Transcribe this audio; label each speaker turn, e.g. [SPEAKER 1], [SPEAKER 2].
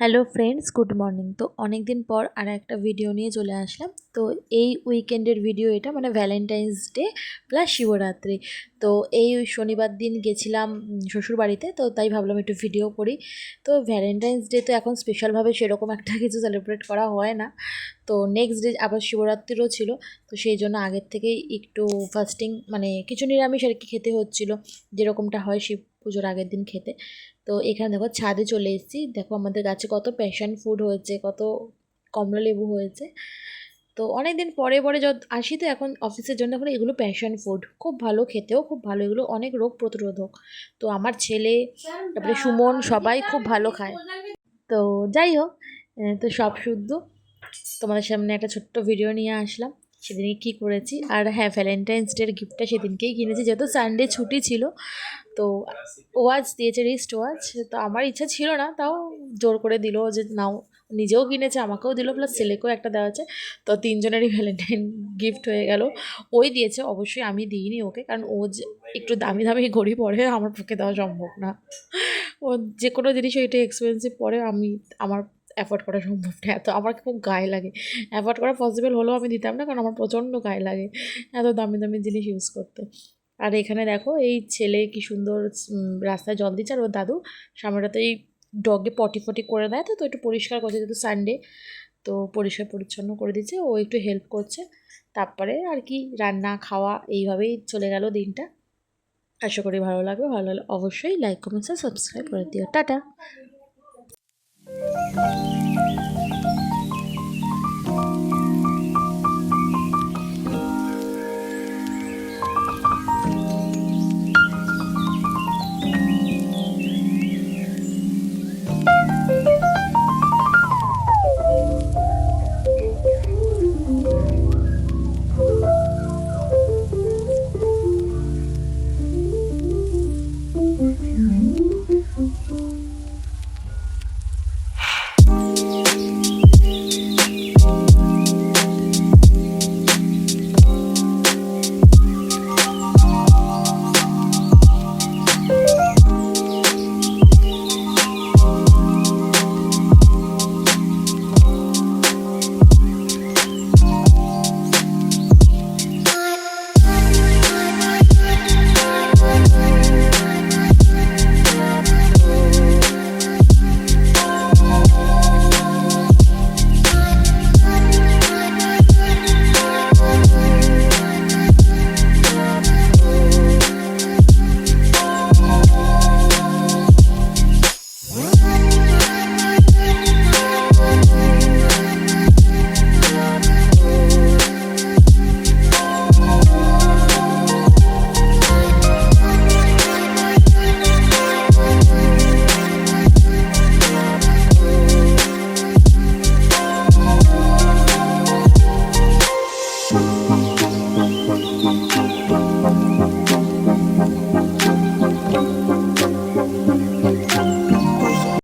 [SPEAKER 1] Hello friends, good morning. তো অনেক দিন পর আর একটা ভিডিও নিয়ে চলে আসলাম। তো এই উইকেন্ডের ভিডিও, এটা মানে ভ্যালেন্টাইন্স ডে প্লাস শিবরাত্রি। তো এই শনিবার দিন গেছিলাম শ্বশুর বাড়িতে, তো তাই ভাবলাম একটু ভিডিও করি। তো ভ্যালেন্টাইন্স ডে তো এখন স্পেশালভাবে সেরকম একটা কিছু সেলিব্রেট করা হয় না। তো নেক্সট ডে আবার শিবরাত্রিরও ছিল, তো সেই জন্য আগের থেকেই একটু ফাস্টিং, মানে কিছু নিরামিষ আর কি খেতে হচ্ছিলো, যেরকমটা হয় শিব পুজোর আগের দিন খেতে। তো এখানে দেখো ছাদে চলে এসেছি, দেখো আমাদের গাছে কত প্যাশন ফ্রুট হয়েছে, কত কমলা লেবু হয়েছে। তো অনেক দিন পরে পরে যত আসি, তো এখন অফিসের জন্য এখন এগুলো প্যাশন ফুড খুব ভালো, খেতেও খুব ভালো, এগুলো অনেক রোগ প্রতিরোধক। তো আমার ছেলে, তারপরে সুমন, সবাই খুব ভালো খায়। তো যাই হোক, তো সব শুদ্ধ তোমাদের সামনে একটা ছোট্ট ভিডিও নিয়ে আসলাম সেদিনকে কী করেছি। আর হ্যাঁ, ভ্যালেন্টাইন্স ডের গিফটটা সেদিনকেই কিনেছি, যেহেতু সানডে ছুটি ছিল। তো ওয়াচ দিয়েছে, রিস্ট ওয়াচ। তো আমার ইচ্ছা ছিল না, তাও জোর করে দিল যে নাও। নিজেও কিনেছে, আমাকেও দিল, প্লাস ছেলেকেও একটা দেওয়া আছে। তো তিনজনেরই ভ্যালেন্টাইন গিফট হয়ে গেল। ওই দিয়েছে, অবশ্যই আমি দিইনি ওকে, কারণ ও যে একটু দামি দামি ঘড়ি পরে, আমার পক্ষে দেওয়া সম্ভব না। ও যে কোনো জিনিস ওইটা এক্সপেন্সিভ পরে, আমার অ্যাফোর্ড করা সম্ভব না। এত আমার খুব গায়ে লাগে, অ্যাফোর্ড করা পসিবল হলেও আমি দিতাম না, কারণ আমার প্রচণ্ড গায়ে লাগে এত দামি দামি জিনিস ইউজ করতে। আর এখানে দেখো এই ছেলে কি সুন্দর রাস্তায় জল দিচ্ছে, আর ওর দাদু সামনেটাতে এই ডগে পটি ফটি করে দেয়, তো তো একটু পরিষ্কার করছে, যেহেতু সানডে, তো পরিষ্কার পরিচ্ছন্ন করে দিচ্ছে, ও একটু হেল্প করছে। তারপরে আর কি রান্না খাওয়া এইভাবেই চলে গেল দিনটা। আশা করি ভালো লাগবে, ভালো লাগলে অবশ্যই লাইক কমেন্ট সাবস্ক্রাইব করে দিও। টাটা।